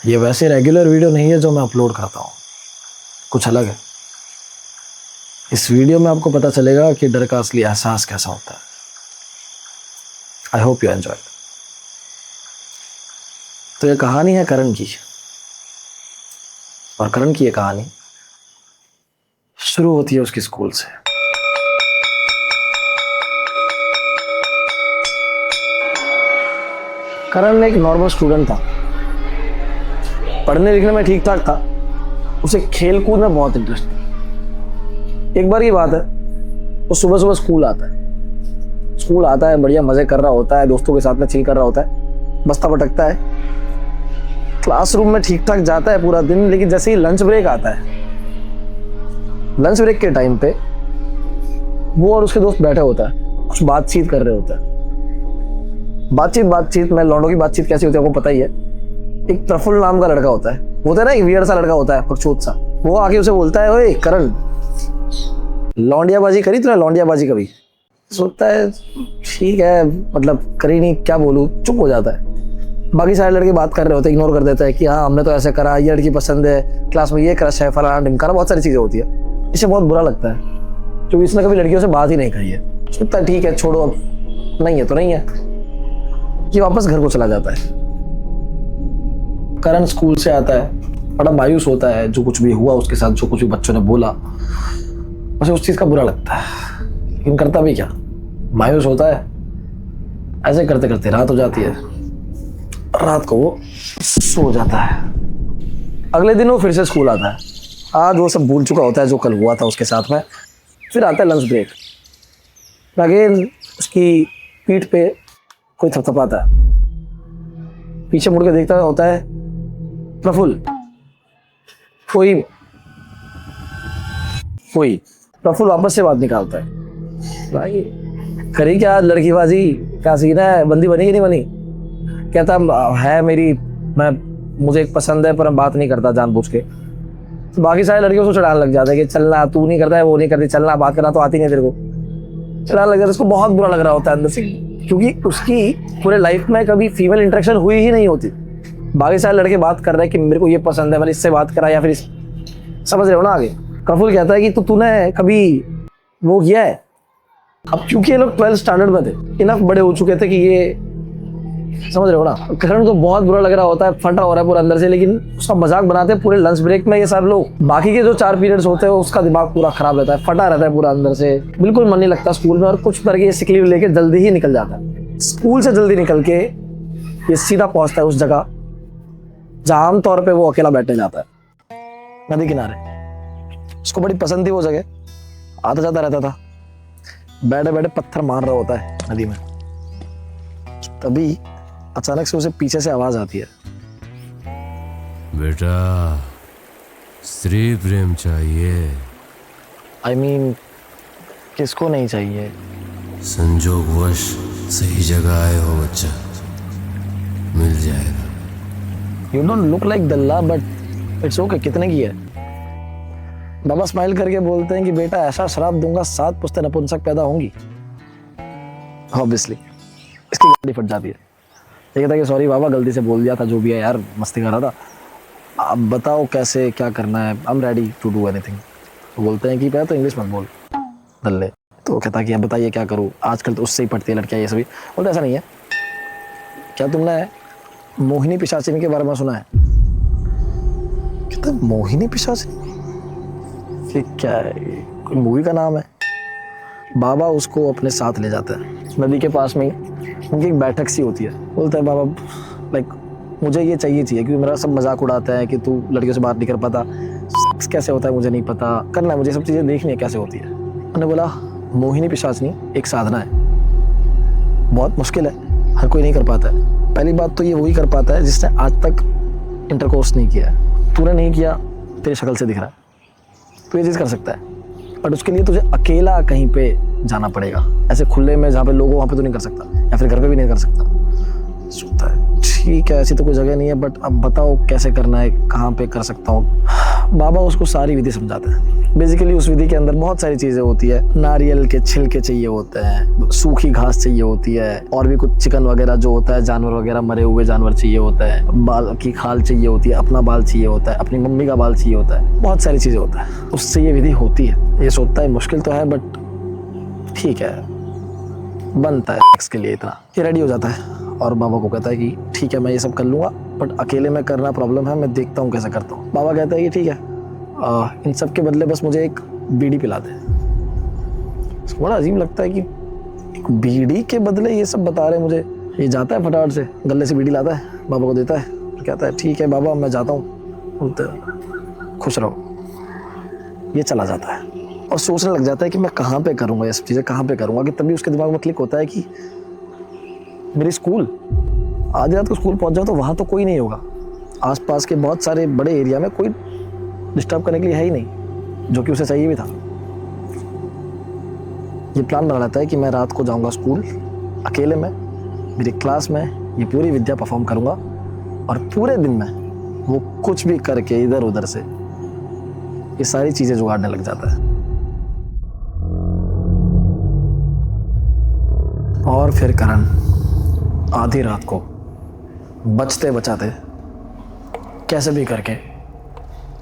ये वैसे regular video नहीं है जो मैं अपलोड करता हूँ, कुछ अलग है। इस वीडियो में आपको पता चलेगा कि डर का असली एहसास कैसा होता है। I hope you enjoy. तो ये कहानी है करण की, और करण की ये कहानी शुरू होती है उसकी स्कूल से। करण एक नॉर्मल स्टूडेंट था, पढ़ने लिखने में ठीक ठाक था, उसे खेल कूद में बहुत इंटरेस्ट था। एक बार की बात है, वो सुबह सुबह स्कूल आता है, बढ़िया मजे कर रहा होता है, दोस्तों के साथ में चिल कर रहा होता है, बस्ता पटकता है, क्लासरूम में ठीक ठाक जाता है पूरा दिन। लेकिन जैसे ही लंच ब्रेक आता है, लंच ब्रेक के टाइम पे वो और उसके दोस्त बैठे होता है, कुछ बातचीत कर रहे होते हैं। बातचीत में लौंडों की बातचीत कैसी होती है आपको पता ही है। एक प्रफुल्ल नाम का लड़का होता है, वो होता है ना एक वियर्ड सा लड़का होता है, पक्षोत सा। वो आके उसे बोलता है, ओए करण, लौंडियाबाजी करी तूने, लौंडियाबाजी कभी? सोचता है ठीक है, मतलब करी नहीं, क्या बोलूं, चुप हो जाता है। बाकी सारे लड़के बात कर रहे होते हैं, इग्नोर कर देता है कि हाँ हमने तो ऐसे करा, ये लड़की पसंद है, क्लास में ये क्रश है, फलाना ढिमकाना, बहुत सारी चीजें होती है। इसे बहुत बुरा लगता है क्योंकि इसने कभी लड़कियों से बात ही नहीं करी है। सोचता है ठीक है छोड़ो, अब नहीं है तो नहीं है, कि वापस घर को चला जाता है। करण स्कूल से आता है, बड़ा मायूस होता है, जो कुछ भी हुआ उसके साथ, जो कुछ भी बच्चों ने बोला, उसे उस चीज का बुरा लगता है, लेकिन करता भी क्या, मायूस होता है। ऐसे करते करते रात हो जाती है, रात को वो सो जाता है। अगले दिन वो फिर से स्कूल आता है। आज वो सब भूल चुका होता है जो कल हुआ था उसके साथ में। फिर आता है लंच ब्रेक, अगेन उसकी पीठ पे कोई थपथपाता है। पीछे मुड़ के देखता होता है प्रफुल्ल। कोई प्रफुल्ल वापस से बात निकालता है, भाई करी क्या आज लड़कीबाजी, क्या सीन है, बंदी बनी कि नहीं बनी? कहता है मुझे एक पसंद है पर हम बात नहीं करता जानबूझ के। तो बाकी सारे लड़कियों को चढ़ाने लग जाते हैं कि चलना, तू नहीं करता है, वो नहीं करती, चलना, बात करना तो आती नहीं तेरे को, चढ़ाने लग जाता है। उसको बहुत बुरा लग रहा होता है अंदर से, क्योंकि उसकी पूरे लाइफ में कभी फीमेल इंटरेक्शन हुई ही नहीं होती। बाकी सारे लड़के बात कर रहे हैं कि मेरे को ये पसंद है, मैंने इससे बात करा, या फिर समझ रहे हो ना आगे। प्रफुल्ल कहता है कि तूने कभी वो किया है? अब क्योंकि ये लोग 12th स्टैंडर्ड में थे, इनफ बड़े हो चुके थे कि ये, समझ रहे हो ना। करण को बहुत बुरा लग रहा होता है, फटा हो रहा है पूरा अंदर से, लेकिन उसका मजाक बनाते हैं पूरे लंच ब्रेक में ये सारे लोग। बाकी के जो 4 पीरियड्स होते हैं उसका दिमाग पूरा खराब रहता है, फटा रहता है पूरा अंदर से, बिल्कुल मन नहीं लगता स्कूल में, और कुछ करके ये सिक लीव लेके जल्दी ही निकल जाता है। स्कूल से जल्दी निकल के ये सीधा पहुंचता है उस जगह जहां आमतौर पे वो अकेला बैठने जाता है, नदी किनारे। उसको बड़ी पसंद थी वो जगह, आता जाता रहता था, बैठे बैठे पत्थर मार रहा होता है नदी में। तभी अचानक से उसे पीछे से आवाज आती है, बेटा स्त्री प्रेम चाहिए? I mean, किसको नहीं चाहिए? संजोगवश सही जगह आए हो बच्चा, मिल जाएगा। You don't look like दल्ला, but it's okay। कितने की है? बाबा स्माइल करके बोलते हैं कि बेटा ऐसा शराब दूंगा 7 पुश्तें नपुंसक पैदा होंगी। ऑब्वियसली इसकी गाड़ी फट जाती है। ये कहता है कि सॉरी बाबा, गलती से बोल दिया था, जो भी है यार, मस्ती कर रहा था, आप बताओ कैसे क्या करना है, I am ready to do anything. तो बोलते हैं कि पहले तो इंग्लिश मत बोल दल्ले। तो कहता है कि अब बताइए क्या करूँ, आजकल तो उससे ही पढ़ती है लड़कियाँ ये सभी। बोलते ऐसा नहीं है, क्या तुमने मोहिनी पिशाचिनी के बारे में सुना है? कहता मोहिनी पिशाचिनी क्या है, कोई मूवी का नाम है? बाबा उसको अपने साथ ले जाता है, नदी के पास में ही उनकी एक बैठक सी होती है। बोलता है बाबा लाइक मुझे ये चाहिए क्योंकि मेरा सब मजाक उड़ाता है कि तू लड़कियों से बात नहीं कर पाता, सेक्स कैसे होता है मुझे नहीं पता, करना है मुझे, सब चीज़ें देखनी है कैसे होती है। उन्होंने बोला मोहिनी पिशाचिनी एक साधना है, बहुत मुश्किल है, हर कोई नहीं कर पाता है। पहली बात तो ये वही कर पाता है जिसने आज तक इंटरकोर्स नहीं किया है। तूने नहीं किया, तेरी शक्ल से दिख रहा है, तो ये चीज़ कर सकता है, बट उसके लिए तुझे अकेला कहीं पे जाना पड़ेगा, ऐसे खुले में जहाँ पे लोग हो वहाँ पे तो नहीं कर सकता, या फिर घर पे भी नहीं कर सकता। सोचता है ठीक है, ऐसी तो कोई जगह नहीं है, बट अब बताओ कैसे करना है, कहाँ पे कर सकता हूँ। बाबा उसको सारी विधि समझाते हैं। बेसिकली उस विधि के अंदर बहुत सारी चीजें होती है। नारियल के छिलके चाहिए होते हैं, सूखी घास चाहिए होती है, और भी कुछ चिकन वगैरह जो होता है, जानवर वगैरह, मरे हुए जानवर चाहिए होता है, बाल की खाल चाहिए होती है, अपना बाल चाहिए होता है, अपनी मम्मी का बाल चाहिए होता है, बहुत सारी चीजें होता है। उससे ये विधि होती है। ये सोचता है मुश्किल तो है बट ठीक है, बनता है इसके लिए इतना। ये रेडी हो जाता है और बाबा को कहता है कि ठीक है मैं ये सब कर लूँगा बट अकेले में करना प्रॉब्लम है, मैं देखता हूँ कैसे करता हूँ। बाबा कहता है कि ठीक है, इन सब के बदले बस मुझे एक बीड़ी पिला दे। इसको बड़ा अजीब लगता है कि एक बीड़ी के बदले ये सब बता रहे मुझे। ये जाता है फटाफट से गले से बीड़ी लाता है, बाबा को देता है, कहता है ठीक है बाबा मैं जाता हूँ, खुश रहो। ये चला जाता है और सोचने लग जाता है कि मैं कहाँ पे करूँगा ये सब चीज़ें, कहाँ पे करूँगा। कि तभी उसके दिमाग में क्लिक होता है कि मेरी स्कूल, आधी रात को स्कूल पहुँच जाओ तो वहाँ तो कोई नहीं होगा, आसपास के बहुत सारे बड़े एरिया में कोई डिस्टर्ब करने के लिए है ही नहीं, जो कि उसे चाहिए भी था। ये प्लान बना लेता है कि मैं रात को जाऊँगा स्कूल अकेले में, मेरी क्लास में ये पूरी विद्या परफॉर्म करूँगा और पूरे दिन में वो कुछ भी करके इधर उधर से ये सारी चीज़ें जुगाड़ने लग जाता है। और फिर करण आधी रात को बचते बचाते कैसे भी करके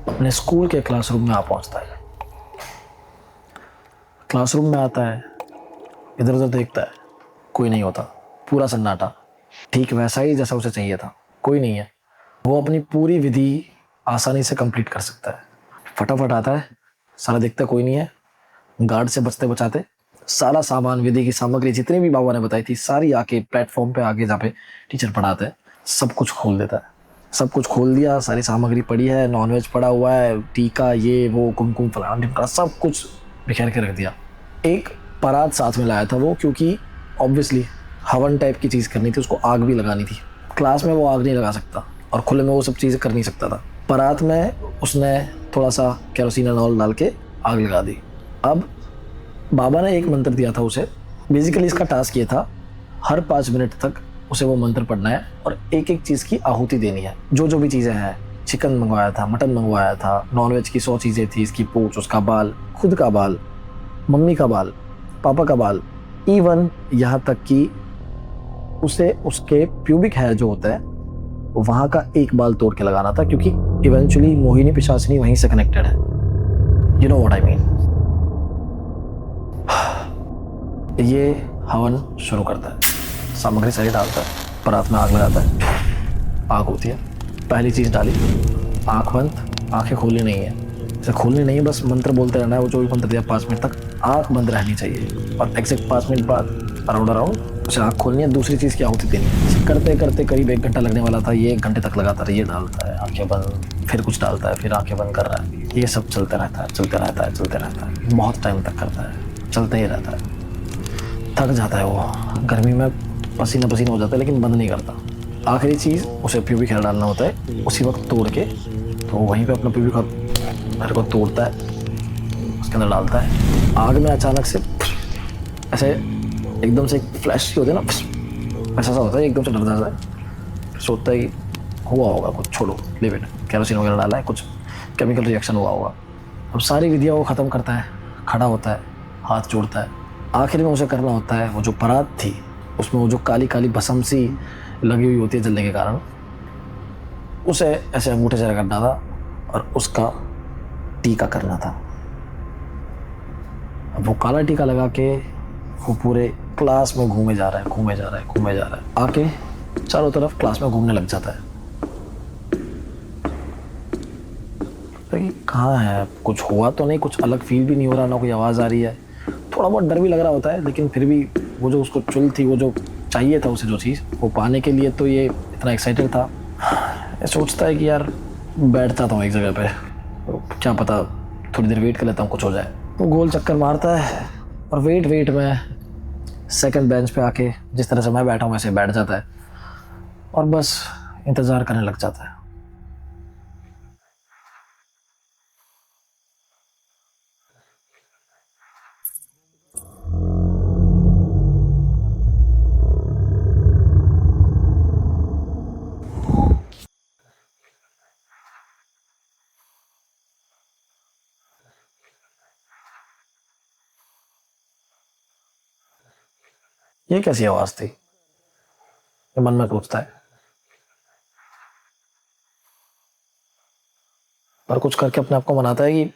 अपने स्कूल के क्लासरूम में आ पहुंचता है। क्लासरूम में आता है, इधर उधर देखता है, कोई नहीं होता, पूरा सन्नाटा, ठीक वैसा ही जैसा उसे चाहिए था, कोई नहीं है। वो अपनी पूरी विधि आसानी से कंप्लीट कर सकता है। फटाफट आता है, सारा देखता कोई नहीं है, गार्ड से बचते बचाते सारा सामान, विधि की सामग्री जितनी भी बाबा ने बताई थी सारी आके प्लेटफॉर्म पे आके जहाँ पे टीचर पढ़ाते हैं सब कुछ खोल देता है। सब कुछ खोल दिया, सारी सामग्री पड़ी है, नॉनवेज पड़ा हुआ है, टीका ये वो कुमकुम फलाना ढिमका सब कुछ बिखेर के रख दिया। एक परात साथ में लाया था वो, क्योंकि ऑब्वियसली हवन टाइप की चीज़ करनी थी, उसको आग भी लगानी थी। क्लास में वो आग नहीं लगा सकता और खुले में वो सब चीज़ें कर नहीं सकता था। परात में उसने थोड़ा सा केरोसिन ऑयल डाल के आग लगा दी। अब बाबा ने एक मंत्र दिया था उसे, बेसिकली इसका टास्क ये था हर 5 मिनट तक उसे वो मंत्र पढ़ना है और एक एक चीज़ की आहुति देनी है। जो जो भी चीज़ें हैं, चिकन मंगवाया था, मटन मंगवाया था, नॉनवेज की 100 चीज़ें थी, इसकी पूंछ, उसका बाल, खुद का बाल, मम्मी का बाल, पापा का बाल, इवन यहाँ तक कि उसे उसके प्यूबिक हेयर जो होता है वहाँ का एक बाल तोड़ के लगाना था, क्योंकि इवेंचुअली मोहिनी पिशाचिनी वहीं से कनेक्टेड है। You know what I mean. ये हवन शुरू करता है, सामग्री सारी डालता है, परात में आग लगाता है, आग होती है, पहली चीज़ डाली, आँख बंद, आंखें खोलनी नहीं है, इसे खोलनी नहीं है, बस मंत्र बोलते रहना है। वो जो भी मंत्र दिया 5 मिनट तक आँख बंद रहनी चाहिए और एग्जैक्ट 5 मिनट बाद अराउंड उसे आँख खोलनी है, दूसरी चीज़ की आहुति देनी है। करते करते करीब 1 घंटा लगने वाला था, ये 1 घंटे तक लगातार ये डालता है, आंखें बंद, फिर कुछ डालता है, फिर आंखें बंद कर रहा है, ये सब चलता रहता है, चलते रहता है, चलते रहता है, बहुत टाइम तक करता है, चलते ही रहता है। थक जाता है वो, गर्मी में पसीना पसीना हो जाता है, लेकिन बंद नहीं करता। आखिरी चीज़ उसे प्यूबिक हेयर डालना होता है, उसी वक्त तोड़ के, तो वहीं पे अपना प्यूबिक हेयर को तोड़ता है, उसके अंदर डालता है। आग में अचानक से ऐसे एकदम से फ्लैश होते हैं ना, ऐसा होता है, एकदम से डर जाता है, सोचता है कि हुआ होगा कुछ, छोड़ो लिव इट, केरोसिन वगैरह डाला है, कुछ केमिकल रिएक्शन हुआ होगा। अब सारी विधियाँ वो ख़त्म करता है, खड़ा होता है, हाथ जोड़ता है। आखिर में उसे करना होता है, वो जो परात थी उसमें वो जो काली काली भस्म सी लगी हुई होती है जलने के कारण, उसे ऐसे अंगूठे से रगड़ना था और उसका टीका करना था। अब वो काला टीका लगा के वो पूरे क्लास में घूमे जा रहा है, घूमे जा रहा है, घूमे जा रहा है, आके चारों तरफ क्लास में घूमने लग जाता है। तो कहाँ है, कुछ हुआ तो नहीं, कुछ अलग फील भी नहीं हो रहा, ना कोई आवाज़ आ रही है, थोड़ा बहुत डर भी लग रहा होता है, लेकिन फिर भी वो जो उसको चुल थी, वो जो चाहिए था उसे, जो चीज़ वो पाने के लिए, तो ये इतना एक्साइटेड था। ये सोचता है कि यार बैठ जाता हूँ एक जगह पे, तो क्या पता थोड़ी देर वेट कर लेता हूँ, कुछ हो जाए। वो गोल चक्कर मारता है और वेट में सेकंड बेंच पे आके जिस तरह से मैं बैठा हूँ वैसे बैठ जाता है और बस इंतज़ार करने लग जाता है। ये कैसी आवाज थी? ये मन में पूछता है। पर कुछ करके अपने आप को मनाता है कि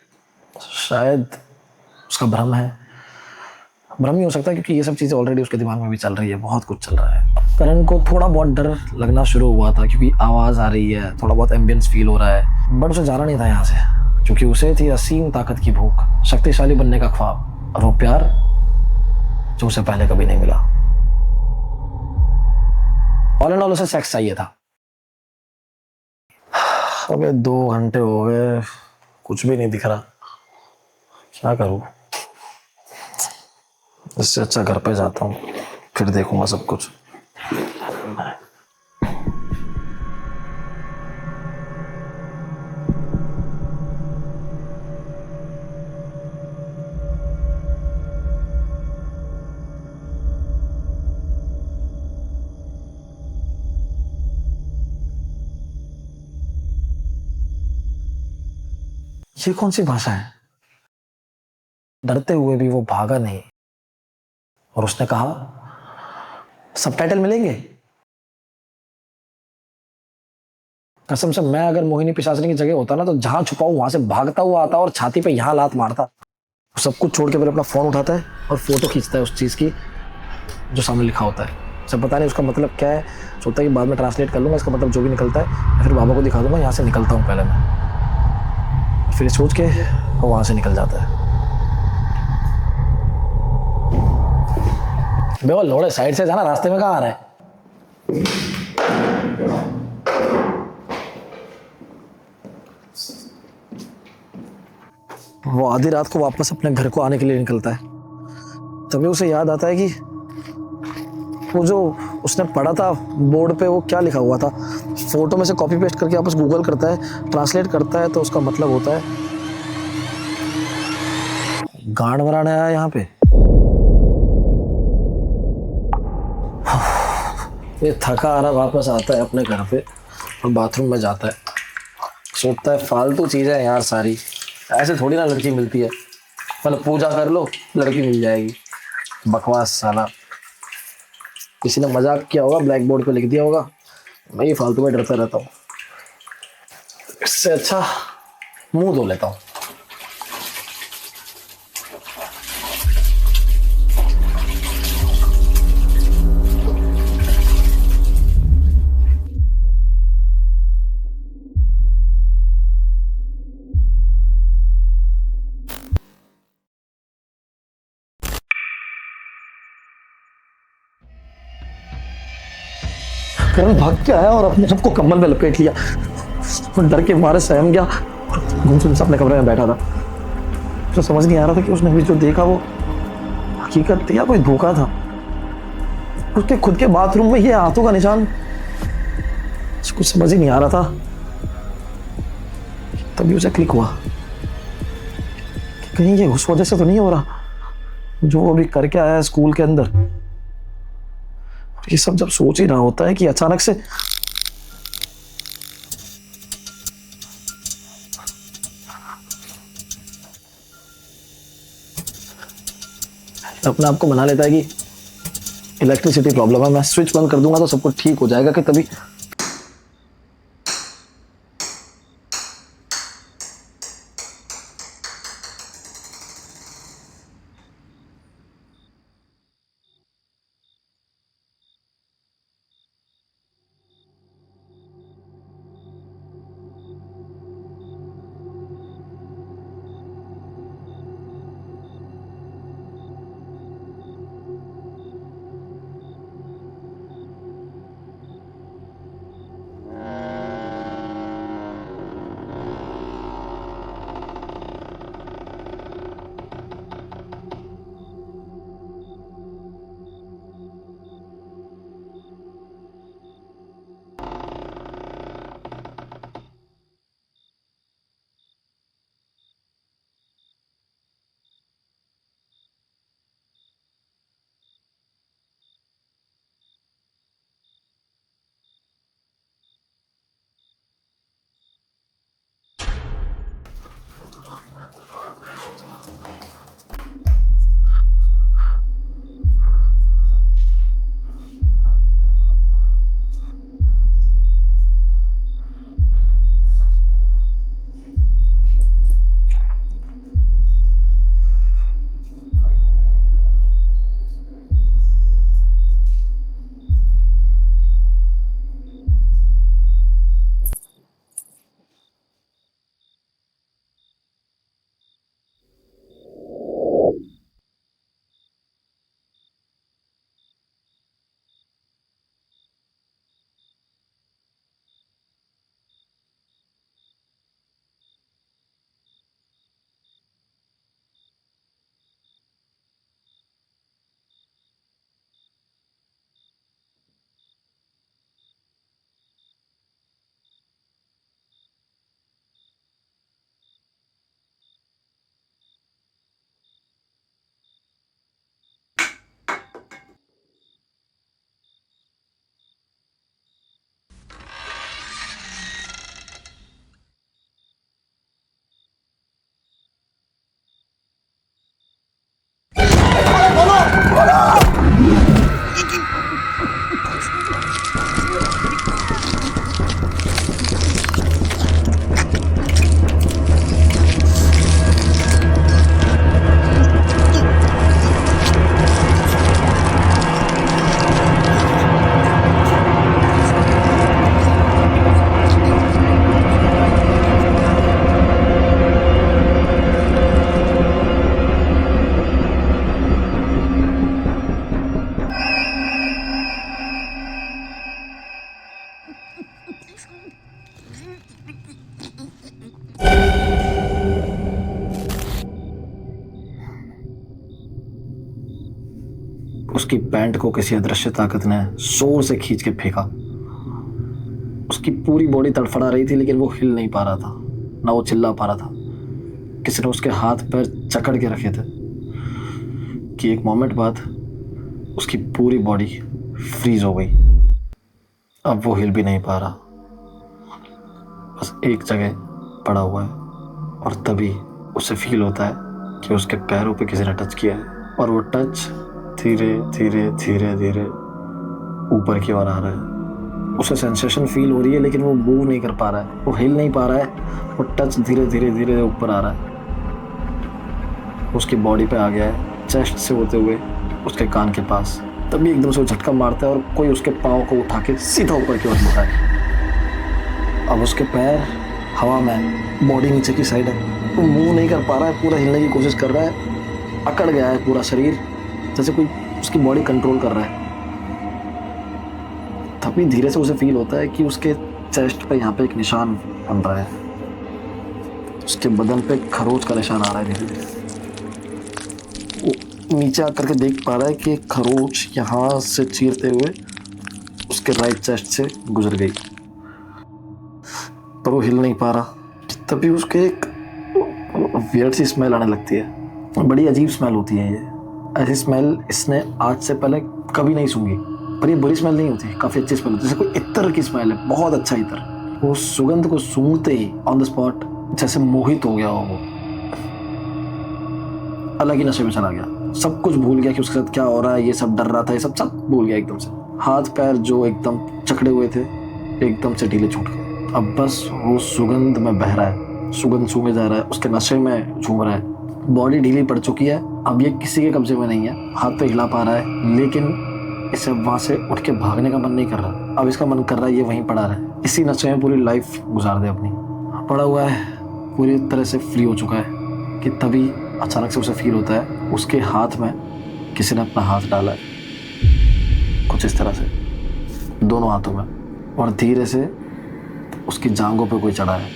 शायद उसका भ्रम है। भ्रम ही हो सकता है क्योंकि ये सब चीज़ें ऑलरेडी उसके दिमाग में भी चल रही है, बहुत कुछ चल रहा है। करण को थोड़ा बहुत डर लगना शुरू हुआ था क्योंकि आवाज़ आ रही है, थोड़ा बहुत एम्बियंस फील हो रहा है, बट उसे जाना नहीं था यहाँ से क्योंकि उसे थी असीम ताकत की भूख, शक्तिशाली बनने का ख्वाब और वो प्यार जो उसे पहले कभी नहीं मिला। ऑल एंड ऑल उसे सेक्स चाहिए था। अबे 2 घंटे हो गए, कुछ भी नहीं दिख रहा, क्या करूं? इससे अच्छा घर पे जाता हूँ, फिर देखूंगा सब कुछ। ये कौन सी भाषा है? डरते हुए भी वो भागा नहीं और उसने कहा, सबटाइटल मिलेंगे? कसम से मैं अगर मोहिनी पिशाचनी की जगह होता ना तो जहां छुपा हूं वहां से भागता हुआ आता और छाती पे यहां लात मारता। सब कुछ छोड़ के फिर अपना फोन उठाता है और फोटो खींचता है उस चीज की जो सामने लिखा होता है। सब पता नहीं उसका मतलब क्या है, सोचता है कि बाद में ट्रांसलेट कर लूंगा, इसका मतलब जो भी निकलता है फिर बाबा को दिखा दूंगा, यहाँ से निकलता हूँ पहले मैं। फिर सोच के वो वहां से निकल जाता है। बेवल लोड़े, साइड से जाना, रास्ते में कहाँ आ रहा है? वो आधी रात को वापस अपने घर को आने के लिए निकलता है। तभी उसे याद आता है कि वो जो उसने पढ़ा था बोर्ड पे वो क्या लिखा हुआ था। फोटो में से कॉपी पेस्ट करके वापस गूगल करता है, ट्रांसलेट करता है तो उसका मतलब होता है गांड मराने आया यहाँ पे। ये थका आ रहा वापस आता है अपने घर पे और बाथरूम में जाता है, सोचता है फालतू चीजें हैं यार सारी, ऐसे थोड़ी ना लड़की मिलती है, मतलब पूजा कर लो लड़की मिल जाएगी। बकवास साला, किसी ने मजाक किया होगा, ब्लैक बोर्ड पे लिख दिया होगा, मैं ये फालतू में डरता रहता हूँ। इससे अच्छा मुंह धो लेता हूँ। करण भाग के आया और अपने सबको कम्बल में लपेट लिया और डर के मारे सहम गया, गुमसुम से अपने कमरे में बैठा था। तो समझ नहीं आ रहा था कि उसने भी जो देखा वो हकीकत थी या कोई धोखा था। उसके खुद के बाथरूम में ये हाथों का निशान, कुछ समझ ही नहीं आ रहा था। तभी उसे क्लिक हुआ कि कहीं ये उस वजह से तो नहीं हो रहा जो वो अभी करके आया है स्कूल के अंदर। ये सब जब सोच ही रहा होता है कि अचानक से अपने आप को मना लेता है कि इलेक्ट्रिसिटी प्रॉब्लम है, मैं स्विच बंद कर दूंगा तो सब कुछ ठीक हो जाएगा। कि तभी उसकी पैंट को किसी अदृश्य ताकत ने जोर से खींच के फेंका। उसकी पूरी बॉडी तड़फड़ा रही थी लेकिन वो हिल नहीं पा रहा था, ना वो चिल्ला पा रहा था। किसी ने उसके हाथ पैर जकड़ के रखे थे कि एक मोमेंट बाद उसकी पूरी बॉडी फ्रीज हो गई। अब वो हिल भी नहीं पा रहा, बस एक जगह पड़ा हुआ है। और तभी उसे फील होता है कि उसके पैरों पे किसी ने टच किया है और वो टच धीरे धीरे धीरे धीरे ऊपर की ओर आ रहा है। उसे सेंसेशन फील हो रही है लेकिन वो मूव नहीं कर पा रहा है, वो हिल नहीं पा रहा है। वो टच धीरे धीरे धीरे ऊपर आ रहा है, उसकी बॉडी पे आ गया है, चेस्ट से होते हुए उसके कान के पास। तभी एकदम से वो झटका मारता है और कोई उसके पाँव को उठा के सीधा ऊपर की ओर लेता है। अब उसके पैर हवा में, बॉडी नीचे की साइड है। वो मूव नहीं कर पा रहा है, पूरा हिलने की कोशिश कर रहा है। अकड़ गया है पूरा शरीर, जैसे कोई उसकी बॉडी कंट्रोल कर रहा है। तभी धीरे से उसे फील होता है कि उसके चेस्ट पे यहाँ पे एक निशान बन रहा है। उसके बदन पे खरोच का निशान आ रहा है धीरे धीरे। वो नीचे आकर के देख पा रहा है कि खरोच यहाँ से चीरते हुए उसके राइट चेस्ट से गुजर गई, पर वो हिल नहीं पा रहा। तभी उसके एक वियर्ड सी स्मेल आने लगती है। बड़ी अजीब स्मेल होती है ये, ऐसी स्मेल इसने आज से पहले कभी नहीं सूंघी। पर ये बुरी स्मेल नहीं होती, काफ़ी अच्छी स्मेल होती है, जैसे कोई इत्र की स्मेल है, बहुत अच्छा इत्र। वो सुगंध को सूंघते ही ऑन द स्पॉट जैसे मोहित हो गया हो, वो अलग ही नशे में चला गया। सब कुछ भूल गया कि उसके साथ क्या हो रहा है, ये सब डर रहा था, ये सब भूल गया एकदम से। हाथ पैर जो एकदम जकड़े हुए थे एकदम से ढीले छूट गए। अब बस वो सुगंध में बह रहा है, सुगंध सूंघे जा रहा है, उसके नशे में झूम रहा है। बॉडी ढीली पड़ चुकी है, अब ये किसी के कब्जे में नहीं है। हाथ पे हिला पा रहा है लेकिन इसे वहाँ से उठ के भागने का मन नहीं कर रहा। अब इसका मन कर रहा है ये वहीं पड़ा रहे, इसी नशे में पूरी लाइफ गुजार दे अपनी। पड़ा हुआ है, पूरी तरह से फ्री हो चुका है कि तभी अचानक से उसे फील होता है उसके हाथ में किसी ने अपना हाथ डाला है, कुछ इस तरह से दोनों हाथों में, और धीरे से उसकी जांघों पे कोई चढ़ा है।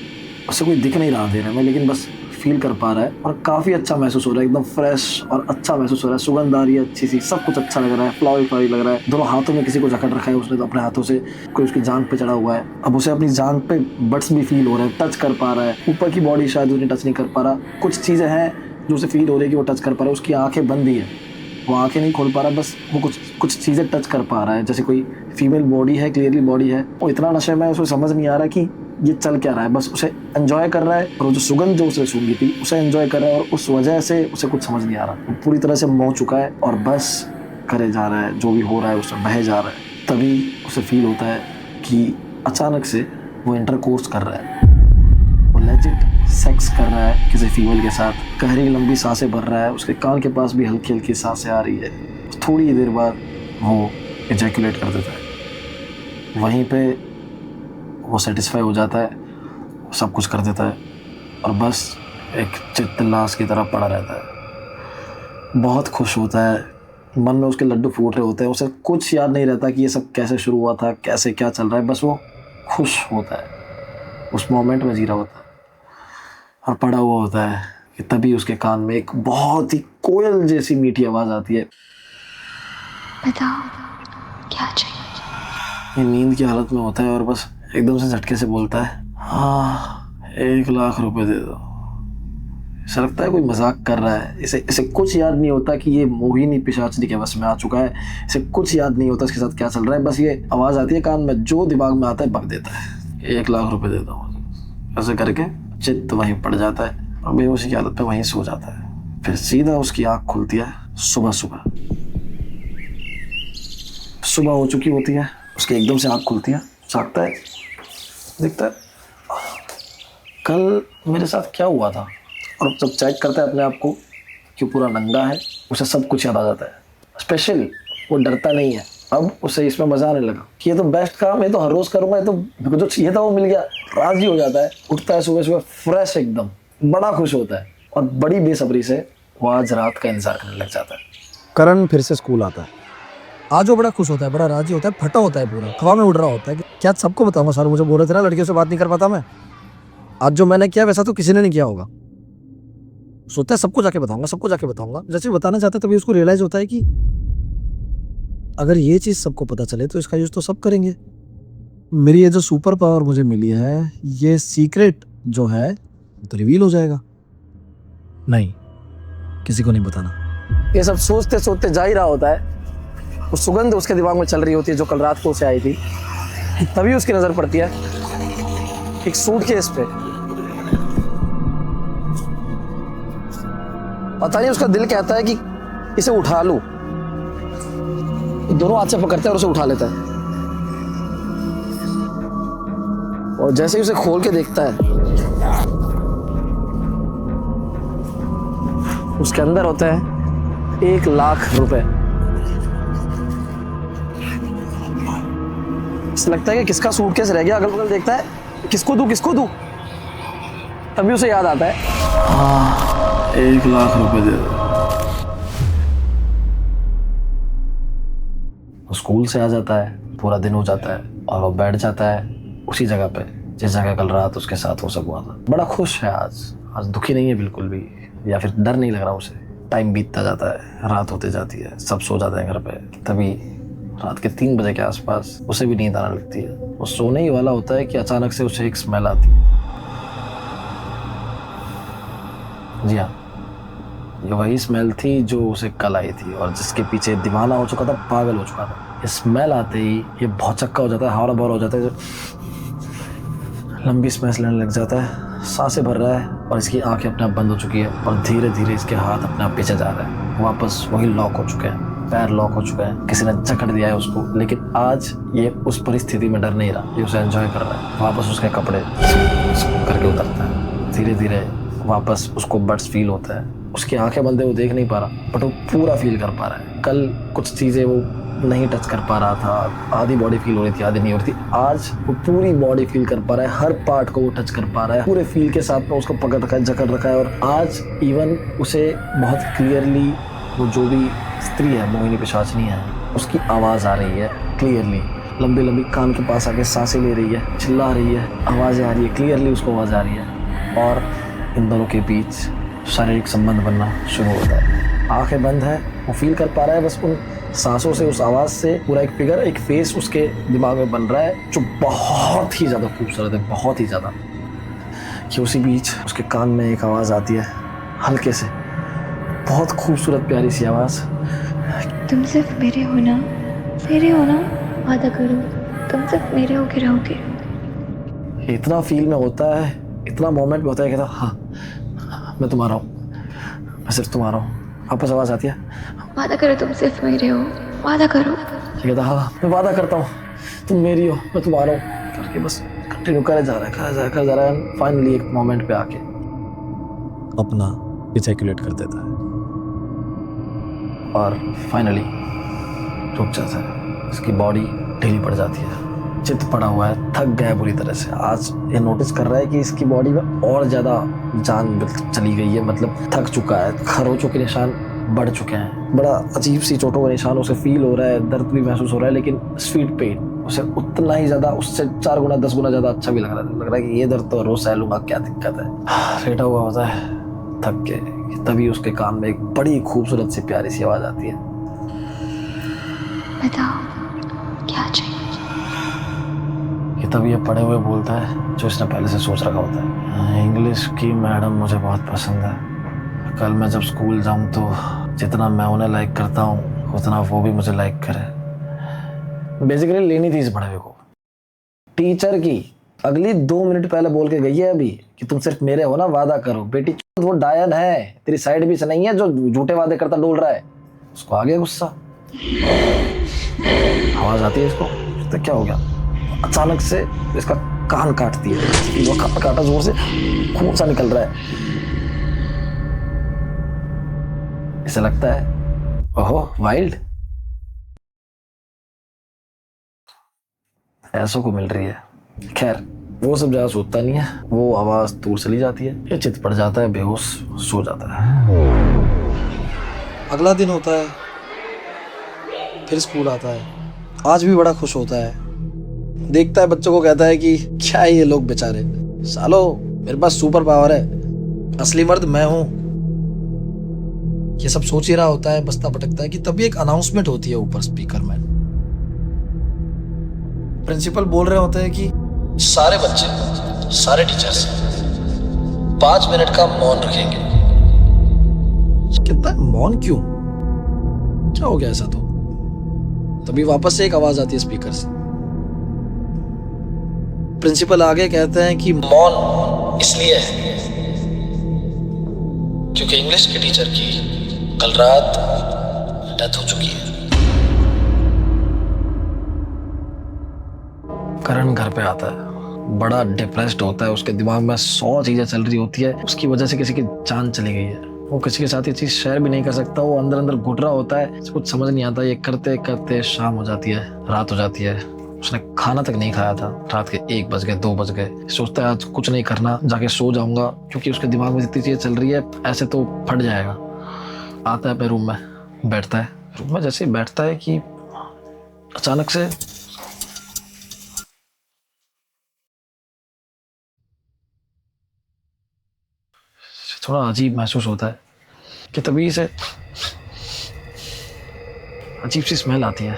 उसे कोई दिख नहीं रहा अंधेरे में, लेकिन बस फील कर पा रहा है और काफ़ी अच्छा महसूस हो रहा है, एकदम फ्रेश और अच्छा महसूस हो रहा है। सुगंध आ रही है अच्छी सी, सब कुछ अच्छा लग रहा है, फ्लावरी फ्लावरी लग रहा है। दोनों हाथों में किसी को जकड़ रखा है उसने, तो अपने हाथों से कोई उसकी जांघ पे चढ़ा हुआ है। अब उसे अपनी जांघ पे बट्स भी फील हो रहे हैं, टच कर पा रहा है। ऊपर की बॉडी शायद उन्हें टच नहीं कर पा रहा, कुछ चीज़ें हैं जो उसे फील हो रही है कि वो टच कर पा रहा है। उसकी आंखें बंद ही है, वो आंखें नहीं खोल पा रहा, बस वो कुछ चीज़ें टच कर पा रहा है, जैसे कोई फीमेल बॉडी है, क्लियरली बॉडी है। वो इतना नशे में उसे समझ नहीं आ रहा कि ये चल क्या रहा है, बस उसे एंजॉय कर रहा है। और वो जो सुगंध जो उसे सूंघी थी उसे एंजॉय कर रहा है, और उस वजह से उसे कुछ समझ नहीं आ रहा। वो पूरी तरह से मोह चुका है और बस करे जा रहा है, जो भी हो रहा है उससे बहे जा रहा है। तभी उसे फील होता है कि अचानक से वो इंटरकोर्स कर रहा है, वो लेजिट सेक्स कर रहा है किसी फीमेल के साथ। गहरी लंबी सांसें भर रहा है, उसके कान के पास भी हल्की हल्की सांसें आ रही है। थोड़ी देर बाद वो इजैकुलेट कर देता है, वहीं पे वो सेटिस्फाई हो जाता है, सब कुछ कर देता है और बस एक चित्त लाश की तरह पड़ा रहता है। बहुत खुश होता है, मन में उसके लड्डू फूट रहे होते हैं। उसे कुछ याद नहीं रहता कि ये सब कैसे शुरू हुआ था, कैसे क्या चल रहा है, बस वो खुश होता है, उस मोमेंट में जी रहा होता है और पड़ा हुआ होता है कि तभी उसके कान में एक बहुत ही कोयल जैसी मीठी आवाज़ आती है। बताओ क्या चाहिए? ये नींद की हालत में होता है और बस एकदम से झटके से बोलता है, हाँ 1 लाख रुपए दे दो। ऐसा लगता है कोई मजाक कर रहा है। इसे कुछ याद नहीं होता कि ये मोहिनी पिशाचनी के बस में आ चुका है। इसे कुछ याद नहीं होता इसके साथ क्या चल रहा है, बस ये आवाज़ आती है कान में, जो दिमाग में आता है बक देता है। 1 लाख रुपए दे दो, ऐसे करके चित्त वहीं पड़ जाता है और बेहोशी की हालत पे वहीं सो जाता है। फिर सीधा उसकी आँख खुलती है सुबह सुबह हो चुकी होती है। उसकी एकदम से आँख खुलती है, जागता है, देखता है कल मेरे साथ क्या हुआ था, और जब चेक करता है अपने आप को कि पूरा नंगा है, उसे सब कुछ याद आ जाता है। स्पेशली वो डरता नहीं है, अब उसे इसमें मजा आने लगा कि ये तो बेस्ट काम है, तो हर रोज करूंगा, ये तो जो चाहिए था वो मिल गया। राजी हो जाता है, उठता है सुबह सुबह फ्रेश एकदम, बड़ा खुश होता है और बड़ी बेसब्री से वो आज रात का इंतजार करने लग जाता है। करण फिर से स्कूल आता है। आज वो बड़ा खुश होता है, बड़ा राजी होता है, फटा होता है, पूरा हवा में उड़ रहा होता है कि क्या सबको बताऊंगा। सर मुझे बोल रहे थे ना लड़कियों से बात नहीं कर पाता मैं, आज जो मैंने किया वैसा तो किसी ने नहीं किया होगा। सोचता है सबको जाके बताऊंगा, सबको जाके बताऊंगा। जैसे बताना चाहता है तभी उसको रियलाइज होता है कि अगर ये चीज सबको पता चले तो इसका यूज तो सब करेंगे। मेरी ये जो सुपर पावर मुझे मिली है, ये सीक्रेट जो है तो रिवील हो जाएगा। नहीं, किसी को नहीं बताना। ये सब सोचते सोचते जा ही रहा होता है, वो सुगंध उसके दिमाग में चल रही होती है जो कल रात को उसे आई थी। तभी उसकी नजर पड़ती है एक सूटकेस पे। पता नहीं उसका दिल कहता है कि इसे उठा लूं, दोनों हाथ से पकड़ता है और उसे उठा लेता है। और जैसे ही उसे खोल के देखता है, उसके अंदर होता है 1,00,000 रुपए। इसे लगता है कि किसका सूटकेस रह गया, अगल बगल देखता है किसको दूं किसको दूं। तभी उसे याद आता है 1,00,000 रुपए दे दो। स्कूल से आ जाता है, पूरा दिन हो जाता है और वो बैठ जाता है उसी जगह पे जिस जगह कल रात उसके साथ वो सब हुआ था। बड़ा खुश है आज दुखी नहीं है बिल्कुल भी, या फिर डर नहीं लग रहा उसे। टाइम बीतता जाता है, रात होते जाती है, सब सो जाते हैं घर पे। तभी रात के 3 बजे के आसपास उसे भी नींद आने लगती है। वो सोने ही वाला होता है कि अचानक से उसे एक स्मेल आती है। जी हाँ, ये वही स्मेल थी जो उसे कल आई थी और जिसके पीछे दीवाना हो चुका था, पागल हो चुका था। ये स्मेल आते ही ये बहुत चक्का हो जाता है, हावड़ा बौर हो जाता है, लंबी स्मेल लेने लग जाता है, सांसें भर रहा है और इसकी आंखें अपने आप बंद हो चुकी है और धीरे धीरे इसके हाथ अपने आप पीछे जा रहे हैं। वापस वही लॉक हो चुके हैं, पैर लॉक हो चुके हैं, किसी ने जकड़ दिया है उसको। लेकिन आज ये उस परिस्थिति में डर नहीं रहा, ये उसे एंजॉय कर रहा है। वापस उसके कपड़े करके उतरता है, धीरे धीरे वापस उसको बर्ड्स फील होता है। उसकी आंखें बंद है, वो देख नहीं पा रहा, बट वो पूरा फील कर पा रहा है। कल कुछ चीज़ें वो नहीं टच कर पा रहा था, आधी बॉडी फील हो रही थी, आधी नहीं हो रही थी। आज वो पूरी बॉडी फील कर पा रहा है, हर पार्ट को वो टच कर पा रहा है, पूरे फील के साथ में उसको पकड़ रखा है, जकड़ रखा है। और आज इवन उसे बहुत क्लियरली वो जो भी स्त्री है, मोहिनी पिशाचनी है, उसकी आवाज़ आ रही है क्लियरली, लंबी लंबी कान के पास आके सांसें ले रही है, चिल्ला रही है, आवाज़ें आ रही है, क्लियरली उसको आवाज़ आ रही है। और इन दोनों के बीच शारीरिक संबंध बनना शुरू होता है। आंखें बंद है, वो फील कर पा रहा है बस उन सांसों से, उस आवाज़ से पूरा एक फिगर, एक फेस उसके दिमाग में बन रहा है जो बहुत ही ज़्यादा खूबसूरत है, बहुत ही ज़्यादा। कि उसी बीच उसके कान में एक आवाज़ आती है हल्के से, बहुत खूबसूरत प्यारी सी आवाज़। तुम सिर्फ मेरे हो ना, मेरे हो ना, वादा करो तुम सिर्फ मेरे होके रहोगे। इतना फील में होता है, इतना मोमेंट में होता है, कहता हाँ मैं तुम्हारा हूँ, मैं सिर्फ तुम्हारा हूँ। वापस आवाज़ आती है वादा करो तुम सिर्फ मेरे हो, वादा करो। कहता हाँ मैं वादा करता हूँ तुम मेरी हो, मैं तुम्हारा हूँ, करके बस कंटिन्यू करे जा रहा है, करे जा रहा है। फाइनली एक मोमेंट पे आके अपना इजैकुलेट कर देता है और फाइनली रुक जाता है। इसकी बॉडी ढीली पड़ जाती है, चित पड़ा हुआ है, थक गया है बुरी तरह से। आज ये नोटिस कर रहा है कि इसकी बॉडी में और ज़्यादा जान चली गई है, मतलब थक चुका है, खरोचों के निशान बढ़ चुके हैं, बड़ा अजीब सी चोटों का निशान उसे फील हो रहा है, दर्द भी महसूस हो रहा है। लेकिन स्वीट पेन उसे उतना ही ज़्यादा, उससे 4 गुना 10 गुना ज़्यादा अच्छा भी लग रहा है कि ये दर्द तो रोज सह लूँगा, क्या दिक्कत है। लेटा हुआ होता है थक के, तभी उसके कान में एक बड़ी खूबसूरत सी प्यारी सी आवाज़ आती है, बताओ क्या चाहिए। कि तभी ये पढ़े हुए बोलता है जो इसने पहले से सोच रखा होता है। इंग्लिश की मैडम मुझे बहुत पसंद है, कल मैं जब स्कूल जाऊँ तो जितना मैं उन्हें लाइक करता हूँ उतना वो भी मुझे लाइक करे। बेसिकली लेनी थी इस पढ़े हुए को टीचर की। अगली 2 मिनट पहले बोल के गई है अभी कि तुम सिर्फ मेरे हो ना, वादा करो। बेटी वो डायन है, तेरी साइड भी से नहीं है जो झूठे वादे करता डोल रहा है। उसको आ गया गुस्सा, आवाज आती है इसको, तो क्या हो गया, अचानक से इसका कान काटती है, वो काटा जोर से, खून सा निकल रहा है। इसे लगता है ओहो वाइल्ड, ऐसों को मिल रही है। खैर वो सब ज्यादा सोचता नहीं है, वो आवाज दूर चली जाती है, ये चित पड़ जाता है, बेहोश सो जाता है। अगला दिन होता है, फिर स्कूल आता है। आज भी बड़ा खुश होता है, देखता है बच्चों को, कहता है कि क्या है ये लोग बेचारे, सालो मेरे पास सुपर पावर है, असली मर्द मैं हूं। ये सब सोच ही रहा होता है, बसता भटकता है कि तभी एक अनाउंसमेंट होती है ऊपर स्पीकर में। प्रिंसिपल बोल रहे होते हैं कि सारे बच्चे, सारे टीचर्स 5 मिनट का मौन रखेंगे। कितना मौन क्यों, क्या हो गया ऐसा? तो तभी वापस से एक आवाज आती है स्पीकर से। प्रिंसिपल आगे कहते हैं कि मौन इसलिए है क्योंकि इंग्लिश के टीचर की कल रात डेथ हो चुकी है। करण घर पे आता है, बड़ा डिप्रेस्ड होता है, उसके दिमाग में 100 चीजें चल रही होती है। उसकी वजह से किसी की जान चली गई है, वो किसी के साथ ये चीज शेयर भी नहीं कर सकता। वो अंदर अंदर घुट रहा होता है, कुछ समझ नहीं आता। ये करते करते शाम हो जाती है, रात हो जाती है। उसने खाना तक नहीं खाया था, रात के 1 बज गए, 2 बज गए। सोचता है आज कुछ नहीं करना, जाके सो जाऊंगा, क्योंकि उसके दिमाग में जितनी चीजें चल रही है ऐसे तो फट जाएगा। आता है अपने रूम में, बैठता है। रूम में जैसे ही बैठता है कि अचानक से थोड़ा अजीब महसूस होता है कि तभी से अजीब सी स्मेल आती है,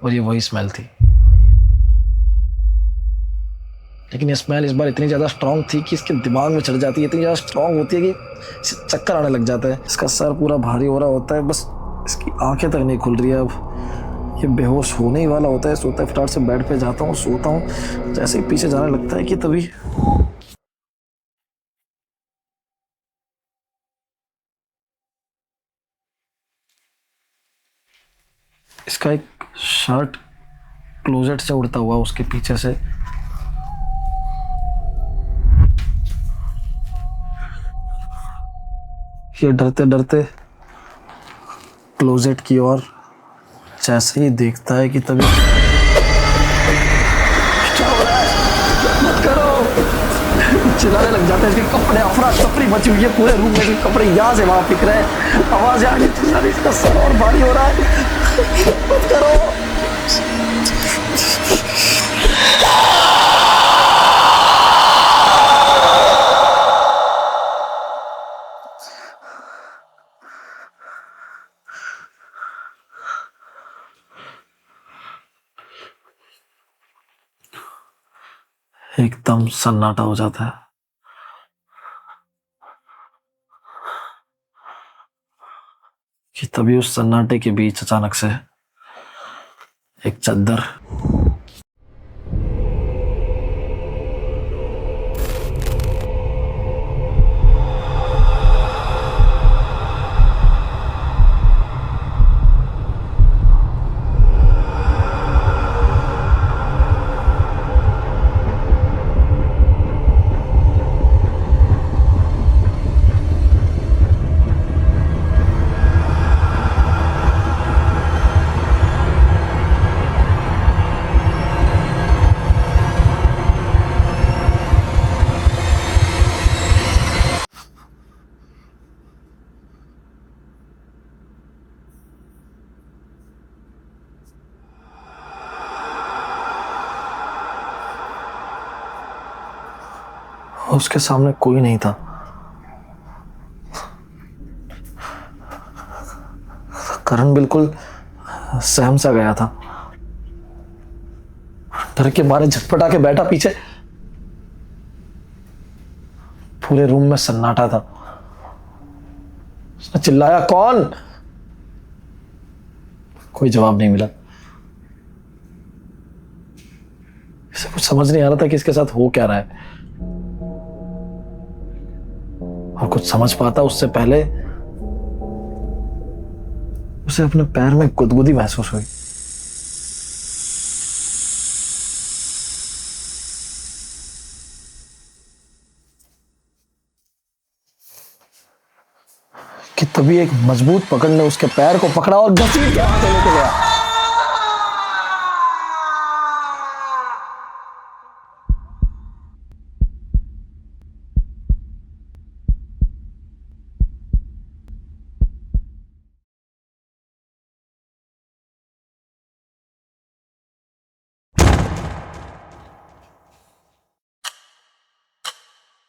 और ये वही स्मेल थी। लेकिन ये स्मेल इस बार इतनी ज़्यादा स्ट्रांग थी कि इसके दिमाग में चढ़ जाती है, इतनी ज़्यादा स्ट्रांग होती है कि इसे चक्कर आने लग जाता है। इसका सर पूरा भारी हो रहा होता है, बस इसकी आंखें तक नहीं खुल रही है। अब ये बेहोश होने ही वाला होता है। सोता है, फटाफट से बेड पे जाता हूँ, सोता हूँ। जैसे ही पीछे जाने लगता है कि तभी इसका एक शर्ट क्लोजेट से उड़ता हुआ उसके पीछे से ये डरते डरते क्लोजेट की ओर जैसे ही देखता है कि तभी क्या हो रहा है, मत करो, चिल्लाने लग जाता है। इसके कपड़े अफरा तफरी मची हुई है पूरे रूम में, इसके कपड़े यहाँ से वहां बिक रहे हैं, आवाज आ रही, इसका सर और भारी हो रहा है। मत करो। एकदम सन्नाटा हो जाता है। कि तभी उस सन्नाटे के बीच अचानक से एक चद्दर उसके सामने कोई नहीं था। करण बिल्कुल सहम सा गया था, डर के मारे झटपटा के बैठा पीछे। पूरे रूम में सन्नाटा था। उसने चिल्लाया, कौन? कोई जवाब नहीं मिला। इसे कुछ समझ नहीं आ रहा था कि इसके साथ हो क्या रहा है, और कुछ समझ पाता उससे पहले उसे अपने पैर में गुदगुदी महसूस हुई। कि तभी एक मजबूत पकड़ ने उसके पैर को पकड़ा और घसीट के आगे लेके गया।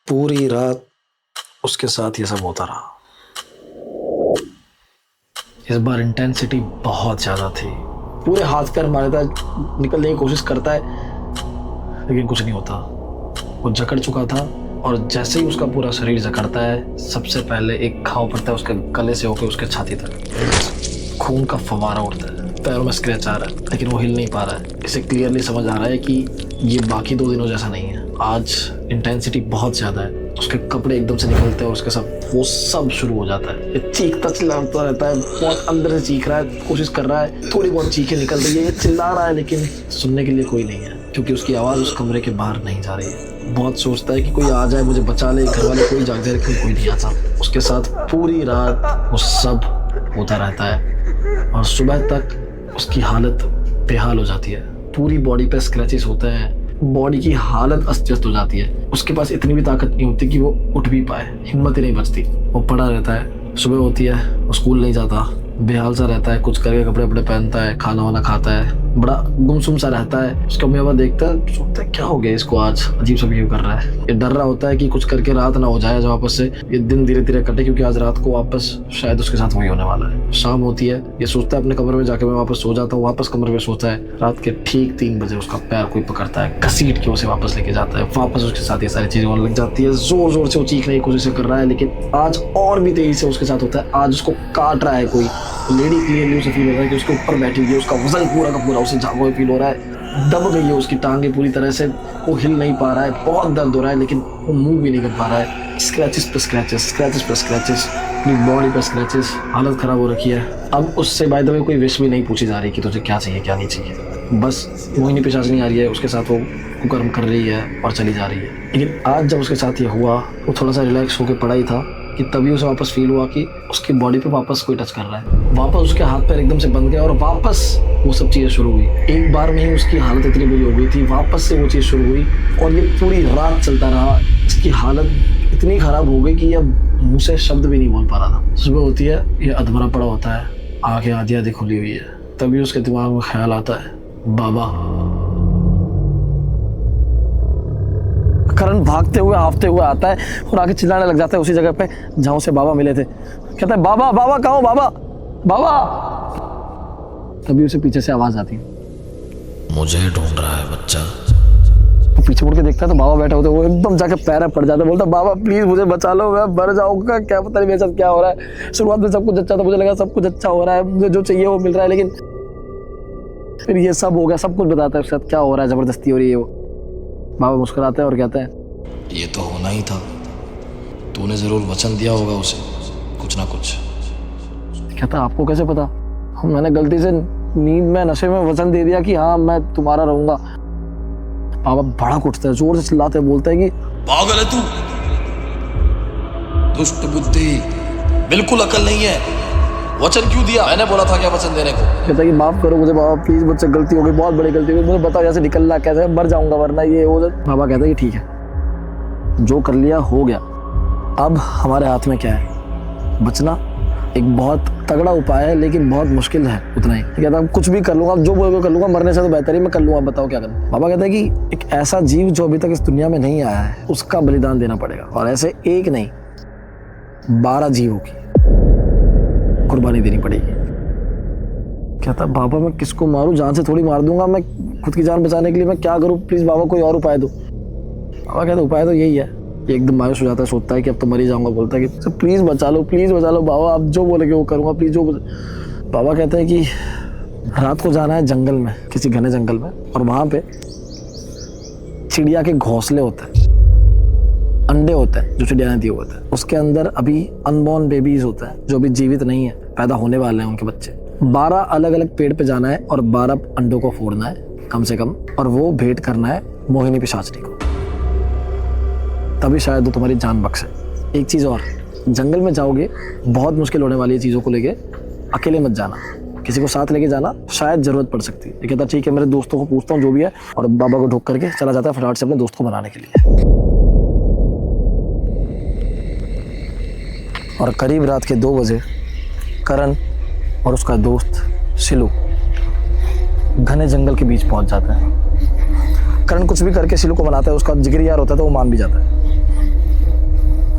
पूरी रात उसके साथ ये सब होता रहा। इस बार इंटेंसिटी बहुत ज्यादा थी। पूरे हाथ पैर मारता है, निकलने की कोशिश करता है लेकिन कुछ नहीं होता। वो जकड़ चुका था और जैसे ही उसका पूरा शरीर जकड़ता है, सबसे पहले एक घाव पड़ता है उसके गले से होकर उसके छाती तक। खून का फवारा उड़ता है, पैरों में स्क्रैच आ रहा है लेकिन वो हिल नहीं पा रहा है। इसे क्लियरली समझ आ रहा है कि ये बाकी 2 दिनों जैसा नहीं है। आज इंटेंसिटी बहुत ज्यादा है। उसके कपड़े एकदम से निकलते हैं और उसके साथ वो सब शुरू हो जाता है। ये चीखता चिल्लाता रहता है, बहुत अंदर से चीख रहा है, कोशिश कर रहा है, थोड़ी बहुत चीखें निकल रही है, ये चिल्ला रहा है लेकिन सुनने के लिए कोई नहीं है क्योंकि उसकी आवाज़ उस कमरे के बाहर नहीं जा रही है। बहुत सोचता है कि कोई आ जाए, मुझे बचा ले, घर वाले कोई जाग जाए लेकिन कोई नहीं आता। उसके साथ पूरी रात वो सब होता रहता है और सुबह तक उसकी हालत बेहाल हो जाती है। पूरी बॉडी पे स्क्रैचेस होते हैं, बॉडी की हालत अस्त व्यस्त हो जाती है। उसके पास इतनी भी ताकत नहीं होती कि वो उठ भी पाए, हिम्मत ही नहीं बचती। वो पड़ा रहता है, सुबह होती है वो स्कूल नहीं जाता, बेहाल सा रहता है, कुछ करके कपड़े वपड़े पहनता है, खाना वाना खाता है, बड़ा गुमसुम सा रहता है। उसका मम्मी पापा देखता है, सोचता है क्या हो गया इसको, आज अजीब सा बिहेव कर रहा है। ये डर रहा होता है कि कुछ करके रात ना हो जाए जब वापस से ये दिन धीरे धीरे कटे, क्योंकि आज रात को वापस शायद उसके साथ वही होने वाला है। शाम होती है, ये सोचता है अपने कमरे में जाकर मैं वापस सो जाता हूँ। वापस कमरे में सोता है, रात के ठीक 3 बजे उसका पैर कोई पकड़ता है, घसीट के उसे वापस लेके जाता है। वापस उसके साथ ये सारी चीजें होने लग जाती है। जोर जोर से वो चीखने की कोशिश कर रहा है लेकिन आज और भी तेजी से उसके साथ होता है। आज उसको काट रहा है कोई लेडी। क्लियरली उसे फील हो रहा है कि उसके ऊपर बैठी हुई है, उसका वजन पूरा का पूरा उसे जागा हुआ फील हो रहा है। दब गई है उसकी टांगे पूरी तरह से, वो हिल नहीं पा रहा है, बहुत दर्द हो रहा है लेकिन वो मूव भी नहीं कर पा रहा है। स्क्रैचेस पे स्क्रैचेस, स्क्रैचेस पे स्क्रैचेस, अपनी बॉडी पे स्क्रैचेस, हालत खराब हो रखी है। अब उससे बाय द वे कोई विश भी नहीं पूछी जा रही कि तुझे क्या चाहिए क्या नहीं चाहिए। बस मोहिनी पिशाचिनी आ रही है, उसके साथ वो कुकर्म कर रही है और चली जा रही है। लेकिन आज जब उसके साथ ये हुआ, वो थोड़ा सा रिलैक्स होकर पड़ा ही था कि तभी उसे वापस फील हुआ कि उसकी बॉडी पे वापस कोई टच कर रहा है। वापस उसके हाथ पैर एकदम से बंद गए और वापस वो सब चीज़ें शुरू हुई। एक बार में ही उसकी हालत इतनी बुरी हो गई थी, वापस से वो चीज़ शुरू हुई और ये पूरी रात चलता रहा। इसकी हालत इतनी ख़राब हो गई कि अब मुँह से शब्द भी नहीं बोल पा रहा था। सुबह होती है, ये अधमरा पड़ा होता है, आंखें आधी आधी खुली हुई है। तभी उसके दिमाग में ख्याल आता है, बाबा। करण भागते हुए हाफते हुए आता है और आगे चिल्लाने लग जाता है उसी जगह पे जहां से बाबा मिले थे। कहता है, बाबा बाबा कहाँ हो बाबा बाबा। तभी उसे पीछे से आवाज आती है, मुझे ढूंढ रहा है बच्चा। वो पीछे मुड़ के देखता है तो बाबा बैठा होता है। वो एकदम जाके पैर पड़ जाता है, बोलता बाबा प्लीज मुझे बचा लो, मैं मर जाऊंगा, क्या पता नहीं मेरे साथ क्या हो रहा है। शुरुआत में सब कुछ अच्छा था, मुझे लगा सब कुछ अच्छा हो रहा है, मुझे जो चाहिए वो मिल रहा है, लेकिन फिर ये सब हो गया। सब कुछ बताता है उसके साथ क्या हो रहा है, जबरदस्ती हो रही है। वो बाबा मुस्कुराते हैं और कहते हैं, ये तो होना ही था, तूने जरूर वचन दिया होगा उसे कुछ ना कुछ। कहता आपको कैसे पता? मैंने गलती से नींद में नशे में वचन दे दिया कि हाँ मैं तुम्हारा रहूंगा। बाबा भड़क उठते हैं, जोर से चिल्लाते हैं, बोलते हैं कि पागल है तू, दुष्ट बुद्धि, बिल्कुल अकल नहीं है। वचन क्यों दिया? मैंने बोला था क्या वचन देने को। कहता है कि माफ करो मुझे बाबा, प्लीज मुझसे गलती हो गई, बहुत बड़ी गलती हो गई, मुझे बताओ कैसे निकलना, कैसे मर जाऊंगा वरना ये वो। बाबा कहता है कि ठीक है, जो कर लिया हो गया, अब हमारे हाथ में क्या है, बचना। एक बहुत तगड़ा उपाय है लेकिन बहुत मुश्किल है, उतना ही। कहता है कुछ भी कर लूंगा, जो बोलोगे कर लूंगा, मरने से तो बेहतर ही मैं कर लूंगा, बताओ क्या करना। बाबा कहता है कि एक ऐसा जीव जो अभी तक इस दुनिया में नहीं आया है उसका बलिदान देना पड़ेगा, और ऐसे एक नहीं 12 जीवों की कुर्बानी देनी पड़ेगी। कहता बाबा मैं किसको मारूं, जान से थोड़ी मार दूंगा मैं, खुद की जान बचाने के लिए मैं क्या करूं, प्लीज बाबा कोई और उपाय दो। बाबा कहता उपाय तो यही है। एकदम मायूस हो जाता है, सोचता है कि अब तो मर ही जाऊंगा, बोलता है कि प्लीज बचा लो बाबा, आप जो बोलेगे वो करूंगा, प्लीज जो। बाबा कहते हैं कि रात को जाना है जंगल में, किसी घने जंगल में, और वहां पे चिड़िया के घोंसले होते हैं, अंडे होते हैं जो चिड़िया ने दिए होते हैं, उसके अंदर अभी अनबॉर्न बेबीज होते हैं जो अभी जीवित नहीं है, पैदा होने वाले हैं उनके बच्चे। 12 अलग अलग पेड़ पे जाना है और 12 अंडों को फोड़ना है कम से कम, और वो भेंट करना है मोहिनी पिशाचिनी को, तभी शायद वो तुम्हारी जान बख्शे। एक चीज और, जंगल में जाओगे बहुत मुश्किल होने वाली है चीजों को लेके, अकेले मत जाना, किसी को साथ लेके जाना, शायद जरूरत पड़ सकती है। ये कहता ठीक है, मेरे दोस्तों को पूछता हूँ जो भी है, और बाबा को ढोक करके चला जाता है फटाफट से अपने दोस्त को बनाने के लिए। और करीब रात के 2 बजे करण और उसका दोस्त शिलू घने जंगल के बीच पहुंच जाते हैं। करण कुछ भी करके शिलू को बनाता है, उसका जिगरी यार होता है तो वो मान भी जाता है।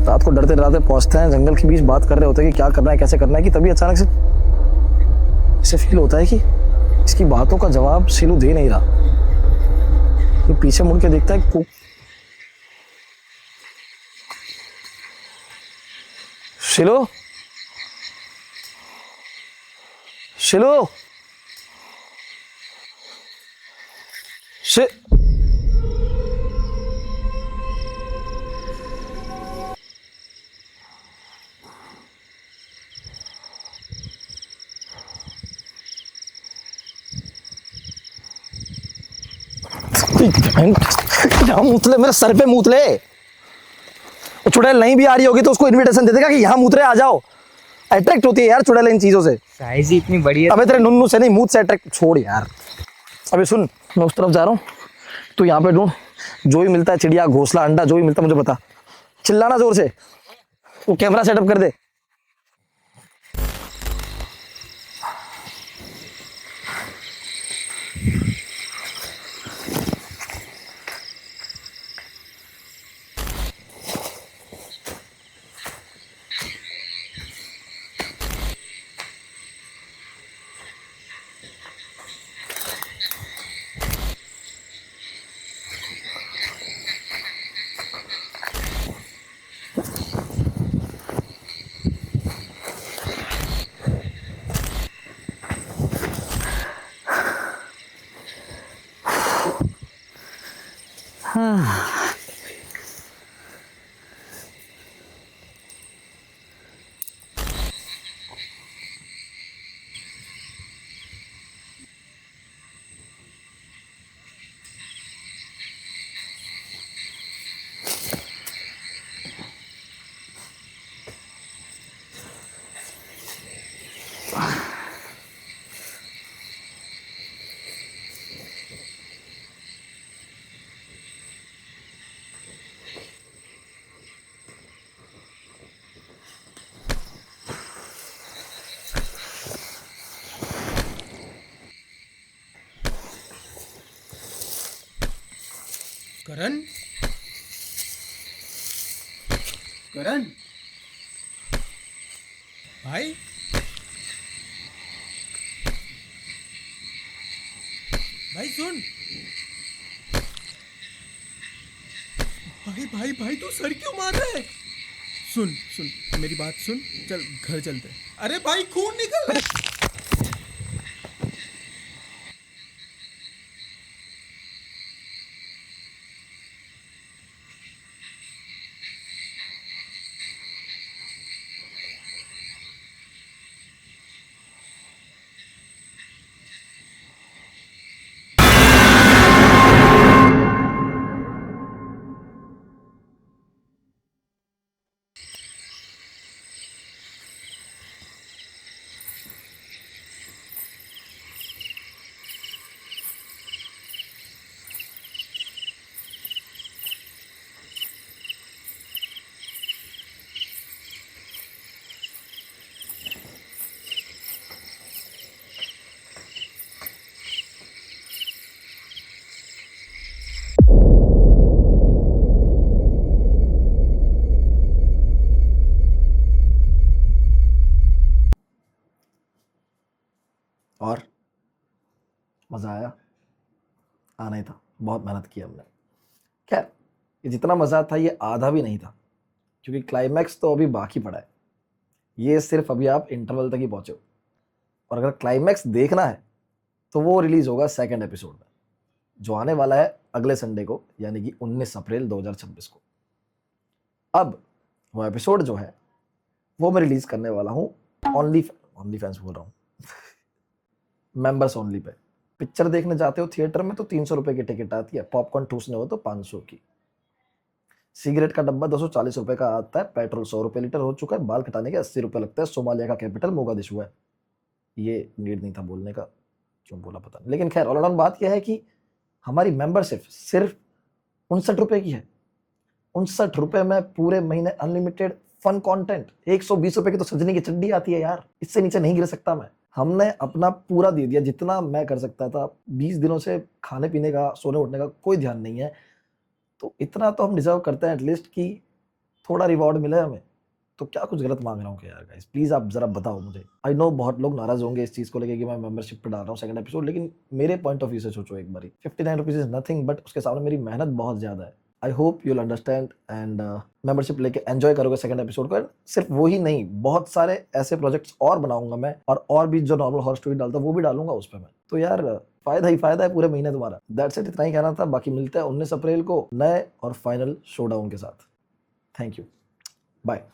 रात को डरते डराते पहुंचते हैं, जंगल के बीच बात कर रहे होते हैं कि क्या करना है कैसे करना है, कि तभी अचानक से इसे फील होता है कि इसकी बातों का जवाब शीलू दे नहीं रहा। ये पीछे मुड़ के देखता है शीलू, शीलू, यहाँ मूतले, मेरे सर पे मूतले। वो चुड़ैल नहीं भी आ रही होगी तो उसको इनविटेशन दे देगा कि यहाँ मूतरे आ जाओ। अट्रैक्ट होती है यार चुड़ैल इन चीजों से। साइज ही इतनी बड़ी है। अबे तेरे नुन्नू से नहीं, मूत से अट्रैक्ट। छोड़ यार। अबे सुन, मैं उस तरफ जा रहा हूँ, तू यहाँ पे ढूंढ, जो भी मिलता है चिड़िया घोंसला अंडा जो भी मिलता है मुझे बता। चिल्लाना जोर से, वो कैमरा सेटअप कर दे। करण, करण भाई, भाई सुन। भाई भाई भाई तू सर क्यों मार रहा है? सुन सुन मेरी बात सुन, चल घर चलते हैं। अरे भाई खून निकल रहा है। और मज़ा आया? आना ही था, बहुत मेहनत की हमने। खैर, ये जितना मज़ा था ये आधा भी नहीं था, क्योंकि क्लाइमैक्स तो अभी बाकी पड़ा है। ये सिर्फ अभी आप इंटरवल तक ही पहुंचे हो, और अगर क्लाइमैक्स देखना है तो वो रिलीज होगा सेकंड एपिसोड में, जो आने वाला है अगले संडे को, यानी कि 19 अप्रैल 2026 को। अब वो एपिसोड जो है वो मैं रिलीज करने वाला हूँ ओनली फैंस बोल रहा हूँ मेंबर्स ओनली पे। पिक्चर देखने जाते हो थिएटर में तो 300 रुपए की टिकट आती है, पॉपकॉर्न ठूसने हो तो 500 की, सिगरेट का डब्बा 240 रुपए का आता है, पेट्रोल 100 रुपए लीटर हो चुका है, बाल कटाने के 80 रुपए लगते हैं, सोमालिया का कैपिटल मोगादिशु है। ये नीड नहीं था बोलने का, क्यों बोला पता नहीं। लेकिन खैर ऑल अराउंड बात यह है कि हमारी मेंबरशिप सिर्फ 59 रुपए की है। 59 रुपए में पूरे महीने अनलिमिटेड फन कंटेंट। 120 रुपए की तो सजने की चड्डी आती है यार, इससे नीचे नहीं गिर सकता मैं। हमने अपना पूरा दे दिया जितना मैं कर सकता था। 20 दिनों से खाने पीने का सोने उठने का कोई ध्यान नहीं है, तो इतना तो हम डिजर्व करते हैं एटलीस्ट कि थोड़ा रिवॉर्ड मिले हमें, तो क्या कुछ गलत मांग रहा हूँ क्या यार गाइस? प्लीज आप जरा बताओ मुझे। आई नो बहुत लोग नाराज होंगे इस चीज को लेके कि मैं मेंबरशिप पे डाल रहा हूँ सेकंड एपिसोड, लेकिन मेरे पॉइंट ऑफ व्यू से सोचो एक बारी, 59 रुपीज इज नथिंग, बट उसके सामने मेरी मेहनत बहुत ज्यादा है। I hope you'll understand and membership लेके एंजॉय करोगे सेकंड एपिसोड को। सिर्फ वही नहीं, बहुत सारे ऐसे प्रोजेक्ट्स और बनाऊंगा मैं, और भी जो नॉर्मल हॉरर स्टोरी डालता हूँ वो भी डालूंगा उस पर मैं। तो यार फायदा ही फायदा है पूरे महीने तुम्हारा। दैट्स इट, इतना ही कहना था। बाकी मिलते हैं 19 अप्रैल को नए और फाइनल शोडाउन के साथ। Thank you, bye.